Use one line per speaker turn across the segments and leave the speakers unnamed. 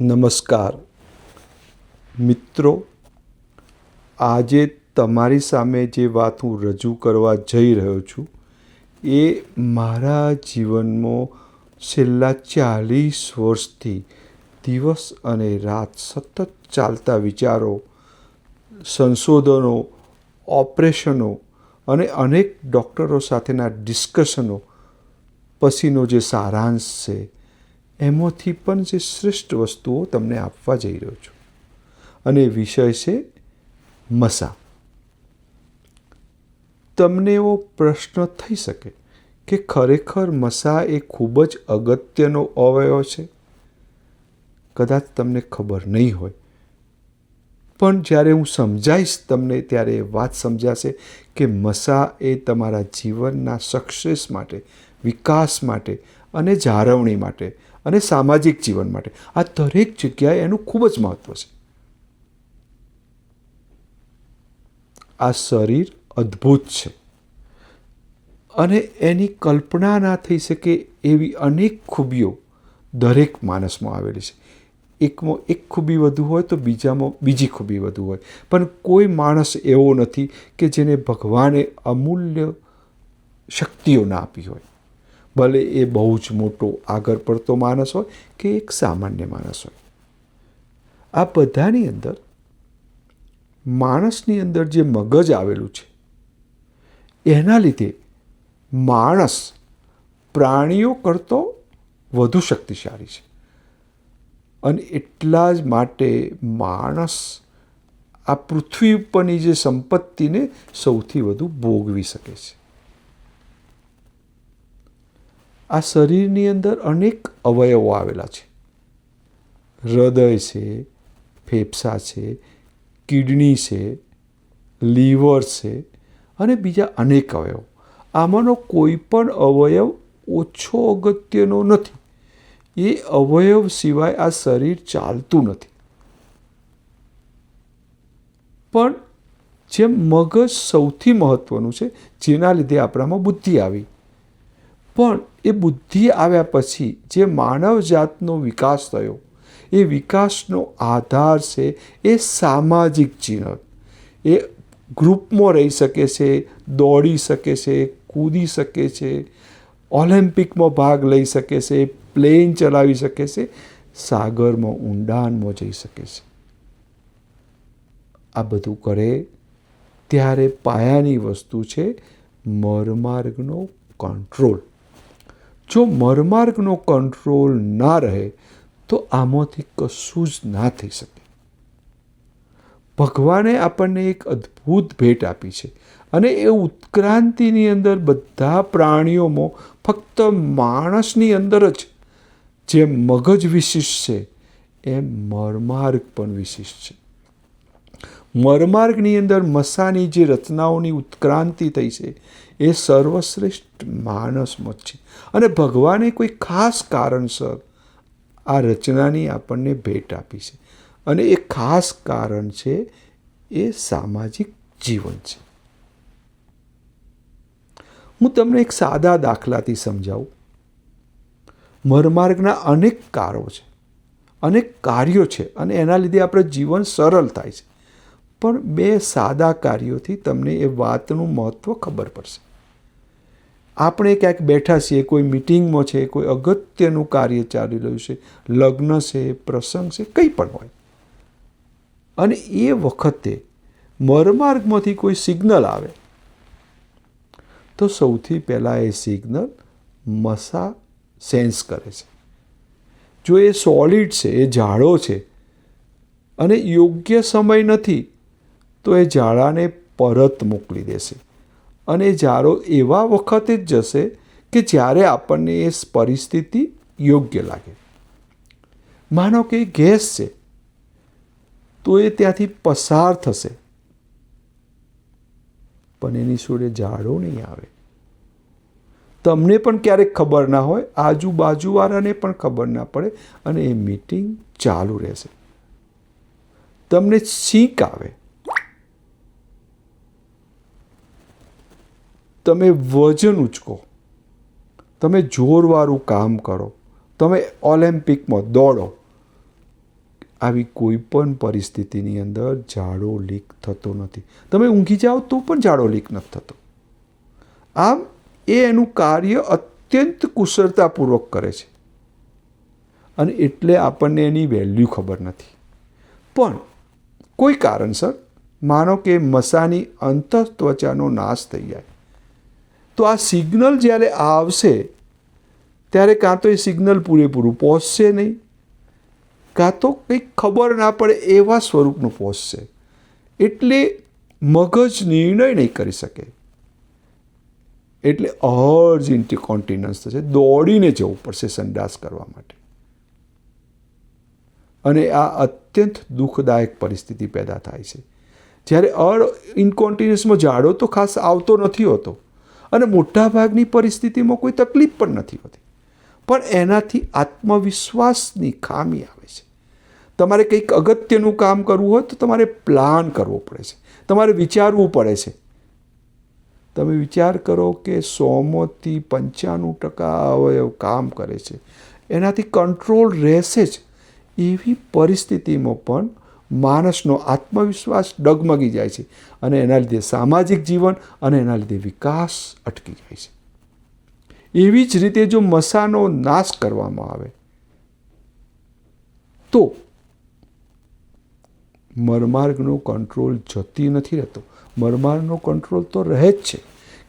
નમસ્કાર મિત્રો, આજે તમારી સામે જે વાત હું રજૂ કરવા જઈ રહ્યો છું એ મારા જીવનમાં છેલ્લા 40 વર્ષથી દિવસ અને રાત સતત ચાલતા વિચારો, સંશોધનો, ઓપરેશનો અને અનેક ડૉક્ટરો સાથેના ડિસ્કશનો પછીનો જે સારાંશ છે, એમાંથી પણ જે શ્રેષ્ઠ વસ્તુઓ તમને આપવા જઈ રહ્યો છું. અને વિષય છે મસા. તમને એવો પ્રશ્ન થઈ શકે કે ખરેખર મસા એ ખૂબ જ અગત્યનો અવયવ છે? કદાચ તમને ખબર નહીં હોય, પણ જ્યારે હું સમજાવીશ તમને ત્યારે એ વાત સમજાશે કે મસા એ તમારા જીવનના સક્સેસ માટે, વિકાસ માટે અને જાળવણી માટે અને સામાજિક જીવન માટે, આ દરેક જગ્યાએ એનું ખૂબ જ મહત્ત્વ છે. આ શરીર અદ્ભુત છે અને એની કલ્પના ના થઈ શકે એવી અનેક ખૂબીઓ દરેક માણસમાં આવેલી છે. એકમાં એક ખૂબી વધુ હોય તો બીજામાં બીજી ખૂબી વધુ હોય, પણ કોઈ માણસ એવો નથી કે જેને ભગવાને અમૂલ્ય શક્તિઓ ના આપી હોય. ભલે એ બહુ જ મોટો આગળ પડતો માણસ હોય કે એક સામાન્ય માણસ હોય. આ બધાની અંદર માણસની અંદર જે મગજ આવેલું છે એના લીધે માણસ પ્રાણીઓ કરતો વધુ શક્તિશાળી છે. અને એટલા જ માટે માણસ આ પૃથ્વી ઉપરની જે સંપત્તિને સૌથી વધુ ભોગવી શકે છે. આ શરીરની અંદર અનેક અવયવો આવેલા છે. હૃદય છે, ફેફસાં છે, કિડની છે, લીવર છે અને બીજા અનેક અવયવો. આમાંનો કોઈ પણ અવયવ ઓછો અગત્યનો નથી. એ અવયવ સિવાય આ શરીર ચાલતું નથી. પણ જેમ મગજ સૌથી મહત્ત્વનું છે, જેના લીધે આપણામાં બુદ્ધિ આવી, પણ એ બુદ્ધિ આવ્યા પછી જે માનવ જાતનો વિકાસ થયો, એ વિકાસનો આધાર છે એ સામાજિક જીવન. એ ગ્રુપમાં રહી શકે છે, દોડી શકે છે, કૂદી શકે છે, ઓલિમ્પિકમાં ભાગ લઈ શકે છે, પ્લેન ચલાવી શકે છે, સાગરમાં ઊંડાણમાં જઈ શકે છે. આ બધું કરે ત્યારે પાયાની વસ્તુ છે મરમાર્ગનો કંટ્રોલ. જો મરમાર્ગનો કંટ્રોલ ના રહે તો આમાંથી કશું જ ના થઈ શકે. ભગવાને આપણને એક અદ્ભુત ભેટ આપી છે અને એ ઉત્ક્રાંતિની અંદર બધા પ્રાણીઓમાં ફક્ત માણસની અંદર જ જેમ મગજ વિશિષ્ટ છે, એમ મરમાર્ગ પણ વિશિષ્ટ છે. મરમાર્ગની અંદર મસાની જે રચનાઓની ઉત્ક્રાંતિ થઈ છે એ સર્વશ્રેષ્ઠ માણસમાં જ છે. અને ભગવાને કોઈ ખાસ કારણસર આ રચનાની આપણને ભેટ આપી છે. અને એ ખાસ કારણ છે એ સામાજિક જીવન છે. હું તમને એક સાદા દાખલાથી સમજાવું. મરમાર્ગના અનેક કારો છે, અનેક કાર્યો છે અને એના લીધે આપણે જીવન સરળ થાય છે. પણ બે સાદા કાર્યોથી તમને એ વાતનું મહત્ત્વ ખબર પડશે. આપણે ક્યાંક બેઠા છીએ, કોઈ મિટિંગમાં છે, કોઈ અગત્યનું કાર્ય ચાલી રહ્યું છે, લગ્ન છે, પ્રસંગ છે, કંઈ પણ હોય, અને એ વખતે મરમાર્ગમાંથી કોઈ સિગ્નલ આવે તો સૌથી પહેલાં એ સિગ્નલ મસા સેન્સ કરે છે. જો એ સોલિડ છે, એ જાડો છે અને યોગ્ય સમય નથી તો એ જાળાને પરત મોકલી દેશે. અને જાળો એવા વખતે જ જશે કે જ્યારે આપણને એ પરિસ્થિતિ યોગ્ય લાગે. માનો કે ગેસ છે તો એ ત્યાંથી પસાર થશે, પણ એની જોડે જાડો નહીં આવે. તમને પણ ક્યારેક ખબર ના હોય, આજુબાજુવાળાને પણ ખબર ના પડે અને એ મીટિંગ ચાલુ રહેશે. તમને છીંક આવે, તમે વજન ઉચકો, તમે જોરવાળું કામ કરો, તમે ઓલિમ્પિકમાં દોડો, આવી કોઈ પણ પરિસ્થિતિની અંદર ઝાડો લીક થતો નથી. તમે ઊંઘી જાઓ તો પણ ઝાડો લીક નથી થતો. આમ એ એનું કાર્ય અત્યંત કુશળતાપૂર્વક કરે છે અને એટલે આપણને એની વેલ્યુ ખબર નથી. પણ કોઈ કારણસર માનો કે મસાની અંતઃત્વચાનો નાશ થઈ જાય તો આ સિગ્નલ જ્યારે આવશે ત્યારે કાં તો એ સિગ્નલ પૂરેપૂરું પહોંચશે નહીં, કાં તો કંઈક ખબર ના પડે એવા સ્વરૂપનું પહોંચશે. એટલે મગજ નિર્ણય નહીં કરી શકે. એટલે અર્જ ઇન્કોન્ટિનન્સ થશે, દોડીને જવું પડશે સંડાસ કરવા માટે. અને આ અત્યંત દુઃખદાયક પરિસ્થિતિ પેદા થાય છે. જ્યારે ઇન્કોન્ટિનન્સમાં ઝાડો તો ખાસ આવતો નથી હોતો અને મોટાભાગની પરિસ્થિતિમાં કોઈ તકલીફ પણ નથી હોતી, પણ એનાથી આત્મવિશ્વાસની ખામી આવે છે. તમારે કંઈક અગત્યનું કામ કરવું હોય તો તમારે પ્લાન કરવો પડે છે, તમારે વિચારવું પડે છે. તમે વિચાર કરો કે 100માંથી 95% અવયવ કામ કરે છે, એનાથી કંટ્રોલ રહેશે જ. એવી પરિસ્થિતિમાં પણ માણસનો આત્મવિશ્વાસ ડગમગી જાય છે અને એના લીધે સામાજિક જીવન અને એના લીધે વિકાસ અટકી જાય છે. એવી જ રીતે જો મસાનો નાશ કરવામાં આવે તો મરમાર્ગનો કંટ્રોલ જતી નથી રહેતો. મરમાર્ગનો કંટ્રોલ તો રહે જ છે,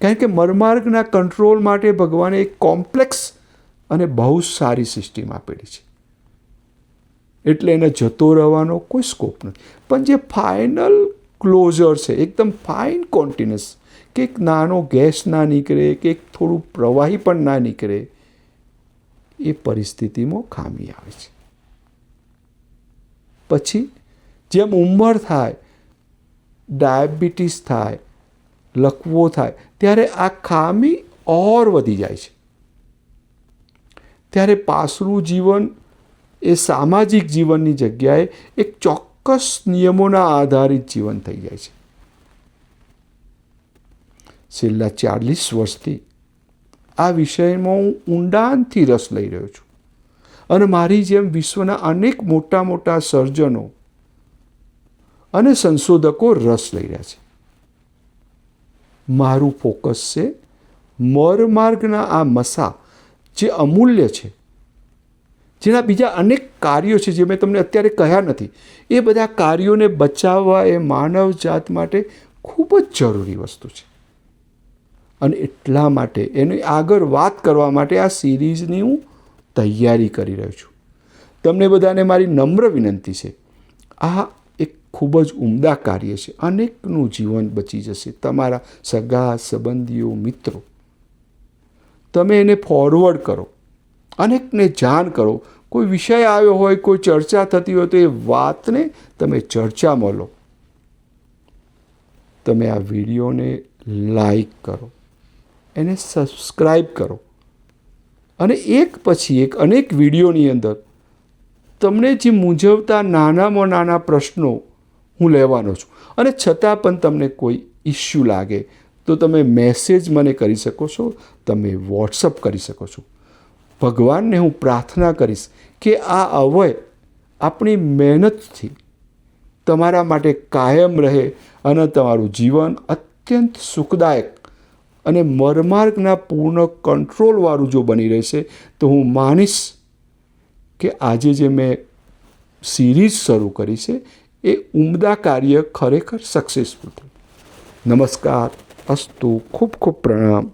કારણ કે મરમાર્ગના કંટ્રોલ માટે ભગવાને એક કોમ્પ્લેક્સ અને બહુ સારી સિસ્ટમ આપેલી છે. એટલે એને જતો રહેવાનો કોઈ સ્કોપ નથી. પણ જે ફાઇનલ ક્લોઝર છે, એકદમ ફાઇન કોન્ટિન્યુઅસ, કે એક નાનો ગેસ ના નીકળે, કે એક થોડું પ્રવાહી પણ ના નીકળે, એ પરિસ્થિતિમાં ખામી આવે છે. પછી જેમ ઉંમર થાય, ડાયાબિટીસ થાય, લકવો થાય, ત્યારે આ ખામી ઓર વધી જાય છે. ત્યારે પાછલું જીવન એ સામાજિક જીવનની જગ્યાએ એક ચોક્કસ નિયમોના આધારિત જીવન થઈ જાય છે. છેલ્લા 40 વર્ષથી આ વિષયમાં હું ઊંડાણથી રસ લઈ રહ્યો છું અને મારી જેમ વિશ્વના અનેક મોટા મોટા સર્જનો અને સંશોધકો રસ લઈ રહ્યા છે. મારું ફોકસ છે મરમાર્ગના આ મસા જે અમૂલ્ય છે, જેના બીજા અનેક કાર્યો છે જે મેં તમને અત્યારે કહ્યા નથી, એ બધા કાર્યોને બચાવવા એ માનવજાત માટે ખૂબ જ જરૂરી વસ્તુ છે. અને એટલા માટે એની આગળ વાત કરવા માટે આ સિરીઝની હું તૈયારી કરી રહ્યો છું. તમને બધાને મારી નમ્ર વિનંતી છે, આ એક ખૂબ જ ઉમદા કાર્ય છે. અનેકનું જીવન બચી જશે. તમારા સગા સંબંધીઓ, મિત્રો, તમે એને ફોરવર્ડ કરો, અનેકને જાણ કરો. કોઈ વિષય આવ્યો હોય, કોઈ ચર્ચા થતી હોય તો એ વાતને તમે ચર્ચામાં લો. તમે આ વિડીયોને લાઈક કરો, એને સબસ્ક્રાઈબ કરો અને એક પછી એક અનેક વિડીયોની અંદર તમને જે મૂંઝવતા નાનામાં નાના પ્રશ્નો હું લેવાનો છું, અને છતાં પણ તમને કોઈ ઇસ્યુ લાગે તો તમે મેસેજ મને કરી શકો છો, તમે વોટ્સઅપ કરી શકો છો. ભગવાનને હું પ્રાર્થના કરીશ કે આ અવય આપણી મહેનતથી તમારા માટે કાયમ રહે અને તમારું જીવન અત્યંત સુખદાયક અને મરમાર્ગના પૂર્ણ કંટ્રોલવાળું જો બની રહેશે તો હું માનીશ કે આજે જે મેં સિરીઝ શરૂ કરી છે એ ઉમદા કાર્ય ખરેખર સક્સેસફુલ થયું. નમસ્કાર, અસ્તુ, ખૂબ ખૂબ પ્રણામ.